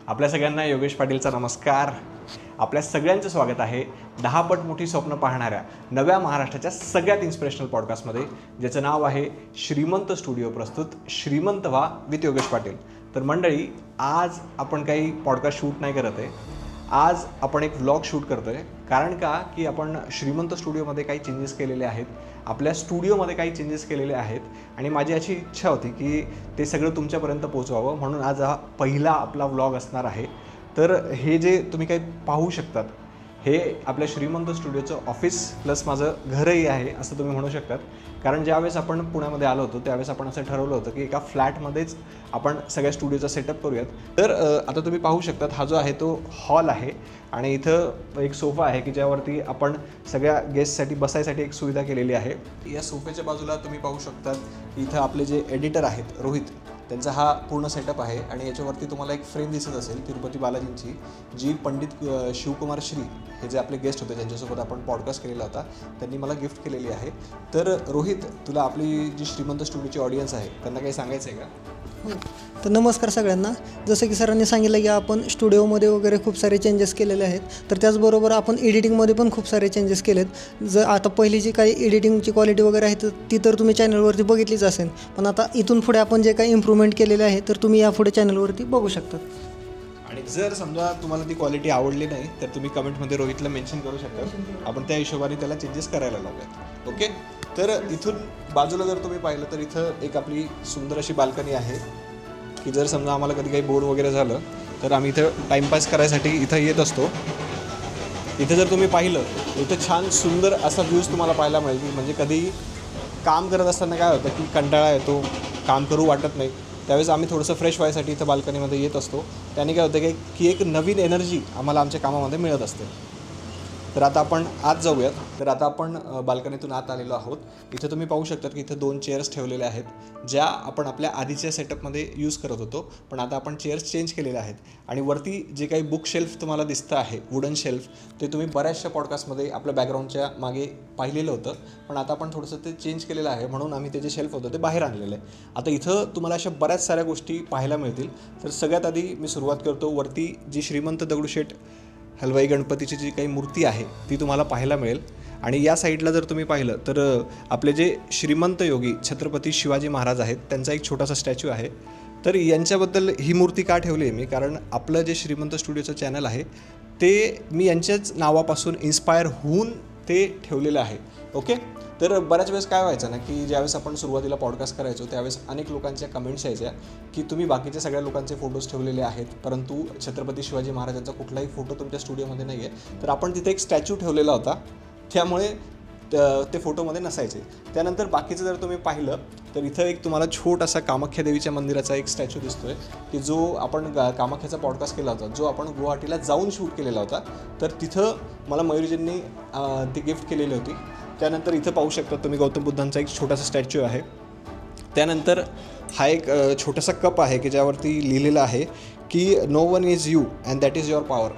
आपल्या सगळ्यांना योगेश पाटीलचा नमस्कार. आपल्या सगळ्यांचं स्वागत आहे 10 पट मोठी स्वप्न पाहणाऱ्या नव्या महाराष्ट्राच्या सगळ्यात इन्स्पिरेशनल पॉडकास्टमध्ये, ज्याचं नाव आहे श्रीमंत स्टुडिओ प्रस्तुत श्रीमंत व्हा विथ योगेश पाटील. तर मंडळी, आज आपण काही पॉडकास्ट शूट नाही करत आहे, आज आपण एक व्लॉग शूट करतो आहे. कारण का की आपण श्रीमंत स्टुडिओमध्ये काही चेंजेस केलेले आहेत, आपल्या स्टुडिओमध्ये काही चेंजेस केलेले आहेत आणि माझी अशी इच्छा होती की ते सगळं तुमच्यापर्यंत पोहोचवावं, म्हणून आज हा पहिला आपला व्लॉग असणार आहे. तर हे जे तुम्ही काही पाहू शकतात हे आपल्या श्रीमंत स्टुडिओचं ऑफिस प्लस माझं घरही आहे असं तुम्ही म्हणू शकतात. कारण ज्यावेळेस आपण पुण्यामध्ये आलो होतो त्यावेळेस आपण असं ठरवलं होतं की एका फ्लॅटमध्येच आपण सगळ्या स्टुडिओचा सेटअप करूयात. तर आता तुम्ही पाहू शकतात हा जो आहे तो हॉल आहे आणि इथं एक सोफा आहे की ज्यावरती आपण सगळ्या गेस्टसाठी बसायसाठी एक सुविधा केलेली आहे. या सोफ्याच्या बाजूला तुम्ही पाहू शकतात इथं आपले जे एडिटर आहेत रोहित, त्यांचा हा पूर्ण सेटअप आहे आणि याच्यावरती तुम्हाला एक फ्रेम दिसत असेल तिरुपती बालाजींची, जी पंडित शिवकुमार श्री हे जे आपले गेस्ट होते ज्यांच्यासोबत आपण पॉडकास्ट केलेला होता त्यांनी मला गिफ्ट केलेली आहे. तर रोहित, तुला आपली जी श्रीमंत स्टुडिओची ऑडियन्स आहे त्यांना काही सांगायचं आहे का? तर नमस्कार सगळ्यांना. जसं की सरांनी सांगितलं की आपण स्टुडिओमध्ये वगैरे खूप सारे चेंजेस केलेले आहेत, तर त्याचबरोबर आपण एडिटिंगमध्ये पण खूप सारे चेंजेस केलेत. जर आता पहिली जी काही एडिटिंगची क्वालिटी वगैरे आहे ती तर तुम्ही चॅनलवरती बघितलीच असेल, पण आता इथून पुढे आपण जे काही इम्प्रूव्हमेंट केलेले आहे तर तुम्ही यापुढे चॅनलवरती बघू शकता. आणि जर समजा तुम्हाला ती क्वालिटी आवडली नाही तर तुम्ही कमेंटमध्ये रोहितला मेन्शन करू शकता, आपण त्या हिशोबाने त्याला चेंजेस करायला लावूयात. ओके. तर इथून बाजूला जर तुम्ही पाहिलं तर इथं एक आपली सुंदर अशी बाल्कनी आहे की जर समजा आम्हाला कधी काही बोर वगैरे झालं तर आम्ही इथं टाईमपास करायसाठी इथं येत असतो. इथं जर तुम्ही पाहिलं इथं छान सुंदर असा व्ह्यूज तुम्हाला पाहायला मिळतील. म्हणजे कधी काम करत असताना काय होतं की कंटाळा येतो, काम करू वाटत नाही, त्यावेळेस आम्ही थोडंसं फ्रेश व्हायसाठी इथं बाल्कनीमध्ये येत असतो. त्याने काय होतं की एक नवीन एनर्जी आम्हाला आमच्या कामामध्ये मिळत असते. तर आता आपण आत जाऊयात. तर आता आपण बाल्कनीतून आत आलेलो आहोत. इथं तुम्ही पाहू शकता की इथं 2 चेअर्स ठेवलेल्या आहेत ज्या आपण आपल्या आधीच्या सेटअपमध्ये यूज करत होतो, पण आता आपण चेअर्स चेंज केलेल्या आहेत. आणि वरती जे काही बुक शेल्फ तुम्हाला दिसतं आहे, वुडन शेल्फ, ते तुम्ही बऱ्याचशा पॉडकास्टमध्ये आपल्या बॅकग्राऊंडच्या मागे पाहिलेलं होतं, पण आता आपण थोडंसं ते चेंज केलेलं आहे म्हणून आम्ही ते जे शेल्फ होतं ते बाहेर आणलेलं आहे. आता इथं तुम्हाला अशा बऱ्याच साऱ्या गोष्टी पाहायला मिळतील. तर सगळ्यात आधी मी सुरुवात करतो. वरती जी श्रीमंत दगडूशेठ हलवाई गणपतीची जी काही मूर्ती आहे ती तुम्हाला पाहायला मिळेल. आणि या साईडला जर तुम्ही पाहिलं तर आपले जे श्रीमंत योगी छत्रपती शिवाजी महाराज आहेत त्यांचा एक छोटासा स्टॅच्यू आहे. तर यांच्याबद्दल ही मूर्ती का ठेवली आहे मी, कारण आपलं जे श्रीमंत स्टुडिओचं चॅनल आहे ते मी यांच्याच नावापासून इन्स्पायर होऊन ते ठेवलेलं आहे. ओके. तर बऱ्याच वेळेस काय व्हायचं ना की ज्यावेळेस आपण सुरुवातीला पॉडकास्ट करायचो त्यावेळेस अनेक लोकांच्या कमेंट्स यायच्या की तुम्ही बाकीच्या सगळ्या लोकांचे फोटोज ठेवलेले आहेत परंतु छत्रपती शिवाजी महाराजांचा कुठलाही फोटो तुमच्या स्टुडिओमध्ये नाही आहे. तर आपण तिथे एक स्टॅच्यू ठेवलेला होता, त्यामुळे ते फोटोमध्ये नसायचे. त्यानंतर बाकीचं जर तुम्ही पाहिलं तर इथं एक तुम्हाला छोटासा कामाख्या देवीच्या मंदिराचा एक स्टॅच्यू दिसतो आहे की जो आपण कामाख्याचा पॉडकास्ट केला होता, जो आपण गुवाहाटीला जाऊन शूट केलेला होता. तर तिथं मला मयुरीजींनी ती गिफ्ट केलेली होती. त्यानंतर इथं पाहू शकता तुम्ही गौतम बुद्धांचा एक छोटासा स्टॅच्यू आहे. त्यानंतर हा एक छोटासा कप आहे की ज्यावरती लिहिलेलं आहे की no one is you and that is your power.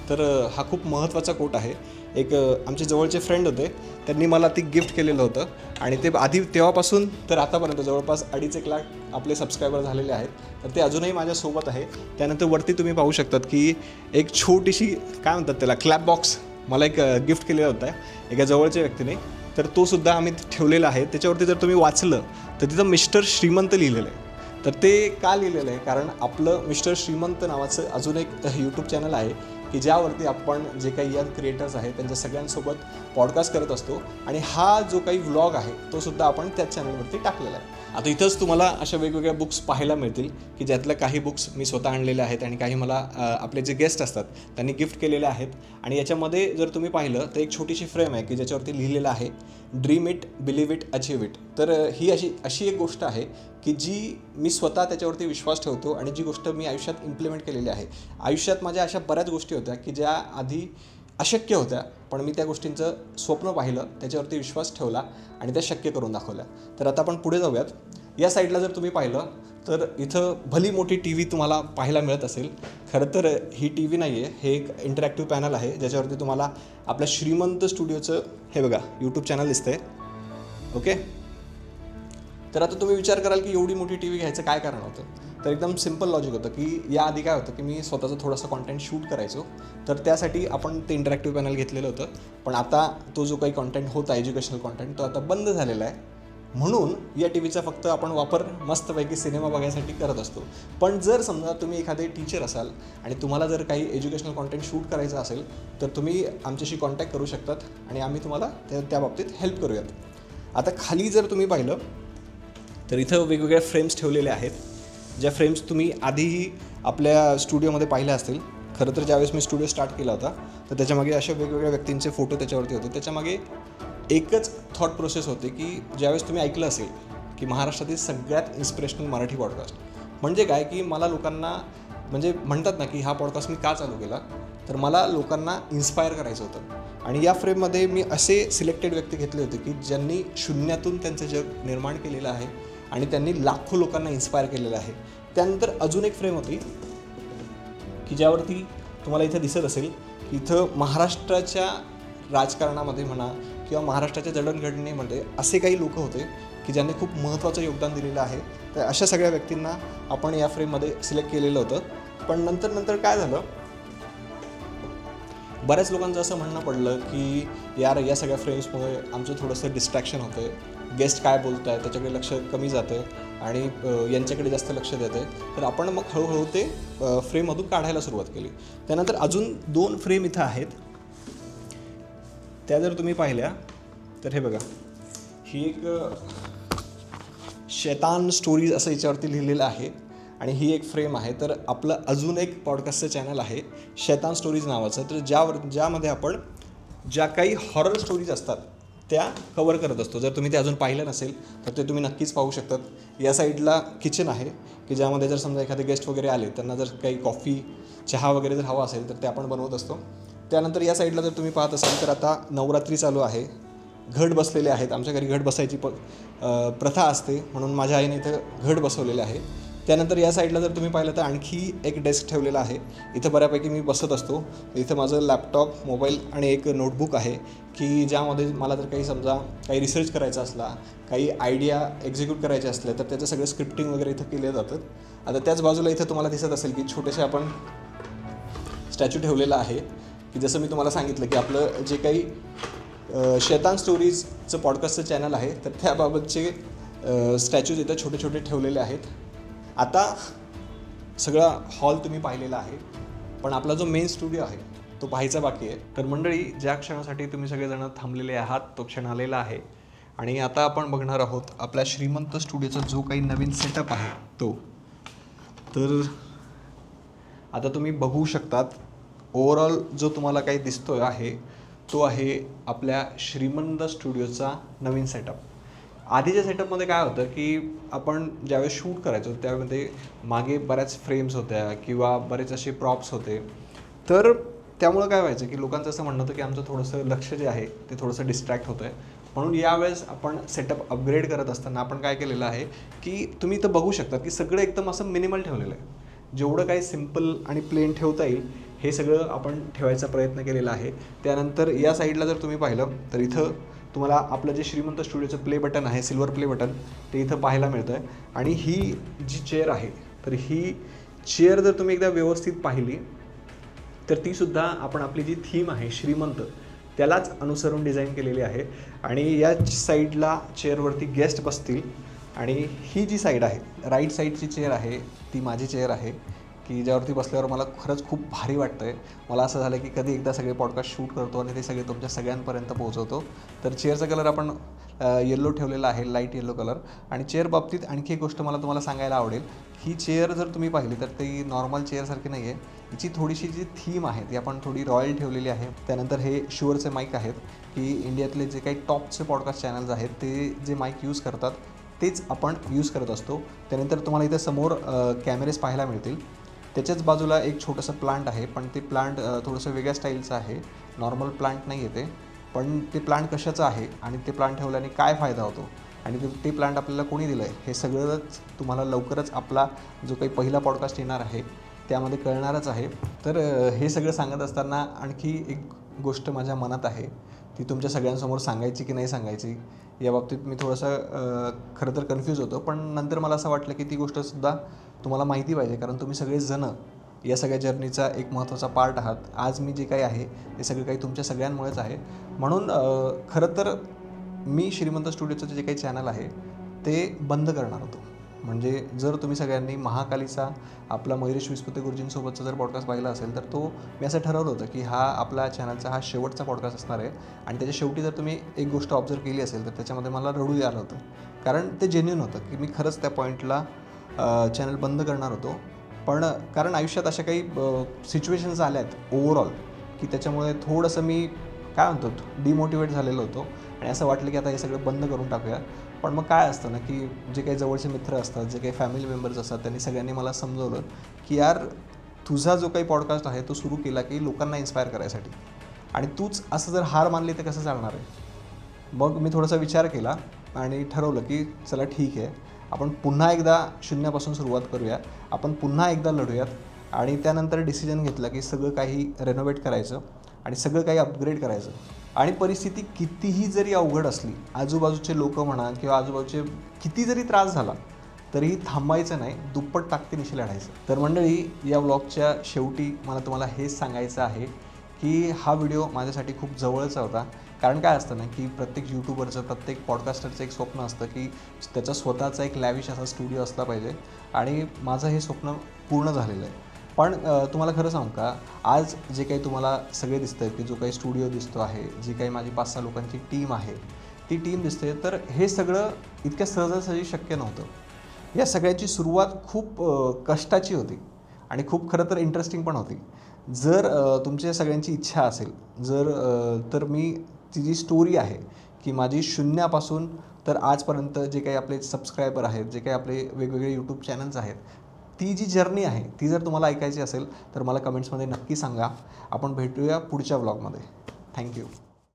तर हा खूप महत्त्वाचा कोट आहे. एक आमचे जवळचे फ्रेंड होते, त्यांनी मला ती गिफ्ट केलेलं होतं आणि ते आधी तेव्हापासून तर आतापर्यंत जवळपास 2.5 लाख आपले सबस्क्रायबर झालेले आहेत. तर ते अजूनही माझ्यासोबत आहे. त्यानंतर वरती तुम्ही पाहू शकतात की एक छोटीशी काय म्हणतात त्याला क्लॅप बॉक्स मला एक गिफ्ट केलेला होता एका जवळच्या व्यक्तीने. तर तो सुद्धा आम्ही ठेवलेला आहे. त्याच्यावरती जर तुम्ही वाचलं तर तिथं मिस्टर श्रीमंत लिहिलेलं आहे. तर ते का लिहिलेलं आहे, कारण आपलं मिस्टर श्रीमंत नावाचं अजून एक यूट्यूब चॅनल आहे की ज्यावरती आपण जे काही यंग क्रिएटर्स आहेत त्यांच्या सगळ्यांसोबत पॉडकास्ट करत असतो आणि हा जो काही व्लॉग आहे तो सुद्धा आपण त्याच चॅनलवरती टाकलेला आहे. आता इथंच तुम्हाला अशा वेगवेगळ्या बुक्स पाहायला मिळतील की ज्यातल्या काही बुक्स मी स्वतः आणलेल्या आहेत आणि काही मला आपले जे गेस्ट असतात त्यांनी गिफ्ट केलेले आहेत. आणि याच्यामध्ये जर तुम्ही पाहिलं तर एक छोटीशी फ्रेम आहे की ज्याच्यावरती लिहिलेलं आहे dream it, believe it, achieve it. तर ही अशी एक गोष्ट आहे की जी मी स्वतः त्याच्यावरती विश्वास ठेवतो आणि जी गोष्ट मी आयुष्यात इम्प्लिमेंट केलेली आहे. आयुष्यात माझ्या अशा बऱ्याच गोष्टी होत्या की ज्या आधी अशक्य होत्या, पण मी त्या गोष्टींचं स्वप्न पाहिलं, त्याच्यावरती विश्वास ठेवला आणि त्या शक्य करून दाखवल्या. तर आता आपण पुढे जाऊयात. या साईडला जर तुम्ही पाहिलं तर इथं भली मोठी टी व्ही तुम्हाला पाहायला मिळत असेल. खरं तर ही टी व्ही नाही आहे, हे एक इंटरॅक्टिव्ह पॅनल आहे ज्याच्यावरती तुम्हाला आपल्या श्रीमंत स्टुडिओचं हे बघा यूट्यूब चॅनल दिसतंय. ओके. तर आता तुम्ही विचार कराल की एवढी मोठी टी व्ही घ्यायचं काय कारण होतं. तर एकदम सिम्पल लॉजिक होतं की याआधी काय होतं की मी स्वतःचं थोडंसं कॉन्टेंट शूट करायचो, तर त्यासाठी आपण ते इंटरॅक्टिव्ह पॅनल घेतलेलं होतं. पण आता तो जो काही कॉन्टेंट होता एज्युकेशनल कॉन्टेंट तो आता बंद झालेला आहे. म्हणून या टी व्हीचा फक्त आपण वापर मस्तपैकी सिनेमा बघायसाठी करत असतो. पण जर समजा तुम्ही एखादे टीचर असाल आणि तुम्हाला जर काही एज्युकेशनल कॉन्टेंट शूट करायचं असेल तर तुम्ही आमच्याशी कॉन्टॅक्ट करू शकतात आणि आम्ही तुम्हाला त्या बाबतीत हेल्प करूयात. आता खाली जर तुम्ही पाहिलं तर इथं वेगवेगळ्या फ्रेम्स ठेवलेल्या आहेत, ज्या फ्रेम्स तुम्ही आधीही आपल्या स्टुडिओमध्ये पाहिल्या असतील. खरं तर ज्यावेळेस मी स्टुडिओ स्टार्ट केला होता तर त्याच्यामागे अशा वेगवेगळ्या व्यक्तींचे फोटो त्याच्यावरती होते. त्याच्यामागे एकच थॉट प्रोसेस होते की ज्यावेळेस तुम्ही ऐकलं असेल की महाराष्ट्रातील सगळ्यात इन्स्पिरेशनल मराठी पॉडकास्ट म्हणजे काय, की मला लोकांना म्हणजे म्हणतात ना की हा पॉडकास्ट मी का चालू केला, तर मला लोकांना इन्स्पायर करायचं होतं. आणि या फ्रेममध्ये मी असे सिलेक्टेड व्यक्ती घेतले होते की ज्यांनी शून्यातून त्यांचं जग निर्माण केलेलं आहे आणि त्यांनी लाखो लोकांना इन्स्पायर केलेलं आहे. त्यानंतर अजून एक फ्रेम होती की ज्यावरती तुम्हाला इथं दिसत असेल की इथं महाराष्ट्राच्या राजकारणामध्ये म्हणा किंवा महाराष्ट्राच्या जडणघडणीमध्ये असे काही लोक होते की ज्यांनी खूप महत्त्वाचं योगदान दिलेलं आहे. तर अशा सगळ्या व्यक्तींना आपण या फ्रेममध्ये सिलेक्ट केलेलं होतं. पण नंतर काय झालं, बऱ्याच लोकांचं असं म्हणणं पडलं की यार या सगळ्या फ्रेम्समुळे आमचं थोडंसं डिस्ट्रॅक्शन होतं आहे, गेस्ट काय बोलत आहे त्याच्याकडे लक्ष कमी जातं आहे आणि यांच्याकडे जास्त लक्ष देतं आहे. तर आपण मग हळूहळू ते फ्रेममधून काढायला सुरुवात केली. त्यानंतर अजून 2 फ्रेम इथं आहेत, त्या जर तुम्ही पाहिल्या तर हे बघा, ही एक शैतान स्टोरीज असं याच्यावरती लिहिलेलं आहे आणि ही एक फ्रेम आहे. तर आपलं अजून एक पॉडकास्टचं चॅनल आहे शैतान स्टोरीज नावाचं, तर ज्यामध्ये आपण ज्या काही हॉरर स्टोरीज असतात त्या कवर करत असतो. जर तुम्ही ते अजून पाहिलं नसेल तर ते तुम्ही नक्कीच पाहू शकतात. या साईडला किचन आहे की ज्यामध्ये जर समजा एखादे गेस्ट वगैरे आले, त्यांना जर काही कॉफी चहा वगैरे जर हवा असेल तर ते आपण बनवत असतो. त्यानंतर या साईडला जर तुम्ही पाहत असाल तर आता नवरात्री चालू आहे, घट बसलेले आहेत. आमच्या घरी घट बसायची प्रथा असते म्हणून माझ्या आईने इथं घट बसवलेलं आहे. त्यानंतर या साईडला जर तुम्ही पाहिलं तर आणखी एक डेस्क ठेवलेला आहे. इथं बऱ्यापैकी मी बसत असतो. इथं माझं लॅपटॉप, मोबाईल आणि एक नोटबुक आहे की ज्यामध्ये मला जर काही समजा काही रिसर्च करायचा असला, काही आयडिया एक्झिक्यूट करायचे असले तर त्याचं सगळं स्क्रिप्टिंग वगैरे इथं केलं जातं. आता त्याच बाजूला इथं तुम्हाला दिसत असेल की छोटेसे आपण स्टॅच्यू ठेवलेलं आहे की जसं मी तुम्हाला सांगितलं की आपलं जे काही शैतान स्टोरीजचं पॉडकास्टचं चॅनल आहे तर त्याबाबतचे स्टॅच्यूज इथं छोटे छोटे ठेवलेले आहेत. आता सगळा हॉल तुम्ही पाहिलेला आहे, पण आपला जो मेन स्टुडिओ आहे तो पाहायचा बाकी आहे. तर मंडळी, ज्या क्षणासाठी तुम्ही सगळेजण थांबलेले आहात तो क्षण आलेला आहे आणि आता आपण बघणार आहोत आपल्या श्रीमंत स्टुडिओचा जो काही नवीन सेटअप आहे तो. तर आता तुम्ही बघू शकतात ओव्हरऑल जो तुम्हाला काही दिसतोय आहे तो आहे आपल्या श्रीमंत स्टुडिओचा नवीन सेटअप. आधीच्या सेटअपमध्ये काय होतं की आपण ज्यावेळेस शूट करायचो त्यामध्ये मागे बऱ्याच फ्रेम्स होत्या किंवा बरेच असे प्रॉप्स होते. तर त्यामुळं काय व्हायचं की लोकांचं असं म्हणणं होतं की आमचं थोडंसं लक्ष जे आहे ते थोडंसं डिस्ट्रॅक्ट होतं आहे. म्हणून यावेळेस आपण सेटअप अपग्रेड करत असताना आपण काय केलेलं आहे की तुम्ही इथं बघू शकता की सगळं एकदम असं मिनिमल ठेवलेलं आहे. जेवढं काही सिम्पल आणि प्लेन ठेवता येईल हे सगळं आपण ठेवायचा प्रयत्न केलेला आहे. त्यानंतर या साईडला जर तुम्ही पाहिलं तर इथं तुम्हाला आपलं जे श्रीमंत स्टुडिओचं प्ले बटन आहे, सिल्वर प्ले बटन, ते इथं पाहायला मिळतं आहे. आणि ही जी चेअर आहे तर ही चेअर जर तुम्ही एकदा व्यवस्थित पाहिली तर तीसुद्धा आपण आपली जी थीम आहे श्रीमंत त्यालाच अनुसरून डिझाईन केलेली आहे. आणि या साईडला चेअरवरती गेस्ट बसतील आणि ही जी साईड आहे राईट साईडची चेअर आहे ती माझी चेअर आहे की ज्यावरती बसल्यावर मला खरंच खूप भारी वाटतं आहे. मला असं झालं की कधी एकदा सगळे पॉडकास्ट शूट करतो आणि ते सगळे तुमच्या सगळ्यांपर्यंत पोहोचवतो. तर चेअरचा कलर आपण येल्लो ठेवलेला आहे, लाईट येल्लो कलर. आणि चेअर बाबतीत आणखी एक गोष्ट मला तुम्हाला सांगायला आवडेल, ही चेअर जर तुम्ही पाहिली तर ती नॉर्मल चेअरसारखी नाही आहे. हिची थोडीशी जी थीम आहे ती आपण थोडी रॉयल ठेवलेली आहे. त्यानंतर हे शुअरचे माईक आहेत की इंडियातले जे काही टॉपचे पॉडकास्ट चॅनल्स आहेत ते जे माईक यूज करतात तेच आपण यूज करत असतो. त्यानंतर तुम्हाला इथं समोर कॅमेरेज पाहायला मिळतील. त्याच्याच बाजूला एक छोटंसं प्लांट आहे, पण ते प्लांट थोडंसं वेगळ्या स्टाईलचं आहे, नॉर्मल प्लांट नाही आहे ते. पण ते प्लांट कशाचं आहे आणि ते प्लांट ठेवल्याने काय फायदा होतो आणि ते प्लांट आपल्याला कोणी दिलं आहे हे सगळंच तुम्हाला लवकरच आपला जो काही पहिला पॉडकास्ट येणार आहे त्यामध्ये कळणारच आहे. तर हे सगळं सांगत असताना आणखी एक गोष्ट माझ्या मनात आहे, ती तुमच्या सगळ्यांसमोर सांगायची की नाही सांगायची या बाबतीत मी थोडंसं खरं तर कन्फ्यूज होतो. पण नंतर मला असं वाटलं की ती गोष्टसुद्धा तुम्हाला माहिती पाहिजे, कारण तुम्ही सगळेजणं या सगळ्या जर्नीचा एक महत्त्वाचा पार्ट आहात. आज मी जे काही आहे ते सगळं काही तुमच्या सगळ्यांमुळेच आहे. म्हणून खरं तर मी श्रीमंत स्टुडिओचं जे काही चॅनल आहे ते बंद करणार होतो. म्हणजे जर तुम्ही सगळ्यांनी महाकालीचा आपला मयुरेश विस्पुते गुरुजींसोबतचा जर पॉडकास्ट पाहिला असेल तर तो मी असं ठरवलं होतं की हा आपला चॅनलचा हा शेवटचा पॉडकास्ट असणार आहे. आणि त्याच्या शेवटी जर तुम्ही एक गोष्ट ऑब्झर्व केली असेल तर त्याच्यामध्ये मला रडू आलं होतं, कारण ते जेन्युइन होतं की मी खरंच त्या पॉईंटला चॅनल बंद करणार होतो. पण कारण आयुष्यात अशा काही सिच्युएशन्स आल्या आहेत ओव्हरऑल की त्याच्यामुळे थोडंसं मी काय म्हणतो डिमोटिवेट झालेलो होतो आणि असं वाटलं की आता हे सगळं बंद करून टाकूया. पण मग काय असतं ना की जे काही जवळचे मित्र असतात, जे काही फॅमिली मेंबर्स असतात, त्यांनी सगळ्यांनी मला समजवलं की यार तुझा जो काही पॉडकास्ट आहे तो सुरू केला की लोकांना इन्स्पायर करायसाठी, आणि तूच असं जर हार मानली तर कसं चालणार आहे. मग मी थोडासा विचार केला आणि ठरवलं की चला ठीक आहे, आपण पुन्हा एकदा शून्यापासून सुरुवात करूया, आपण पुन्हा एकदा लढूयात. आणि त्यानंतर डिसिजन घेतला की सगळं काही रेनोव्हेट करायचं आणि सगळं काही अपग्रेड करायचं. आणि परिस्थिती कितीही जरी अवघड असली, आजूबाजूचे लोक म्हणा किंवा आजूबाजूचे किती जरी त्रास झाला तरीही थांबायचं नाही, दुप्पट ताकदीनिशी लढायचं. तर मंडळी, या व्लॉगच्या शेवटी मला तुम्हाला हेच सांगायचं आहे की हा व्हिडिओ माझ्यासाठी खूप जवळचा होता. कारण काय असतं ना की प्रत्येक यूट्यूबरचं, प्रत्येक पॉडकास्टरचं एक स्वप्न असतं की त्याचा स्वतःचा एक लॅविश असा स्टुडिओ असला पाहिजे, आणि माझं हे स्वप्न पूर्ण झालेलं आहे. पण तुम्हाला खरं सांगू का, आज जे काही तुम्हाला सगळे दिसतं आहे की जो काही स्टुडिओ दिसतो आहे, जी काही माझी 5-6 लोकांची टीम आहे, ती टीम दिसते, तर हे सगळं इतक्या सहजासहजी शक्य नव्हतं. या सगळ्याची सुरुवात खूप कष्टाची होती आणि खूप खरं तर इंटरेस्टिंग पण होती. जर तुमच्या सगळ्यांची इच्छा असेल, तर मी ती जी स्टोरी आहे की माझी शून्यापासून तर आजपर्यंत जे काही आपले सबस्क्रायबर आहेत, जे काही आपले वेगवेगळे यूट्यूब चॅनल्स आहेत, ती जी जर्नी आहे ती जर तुम्हाला ऐकायची असेल तर मला कमेंट्समध्ये नक्की सांगा. आपण भेटूया पुढच्या व्लॉगमध्ये. थँक्यू.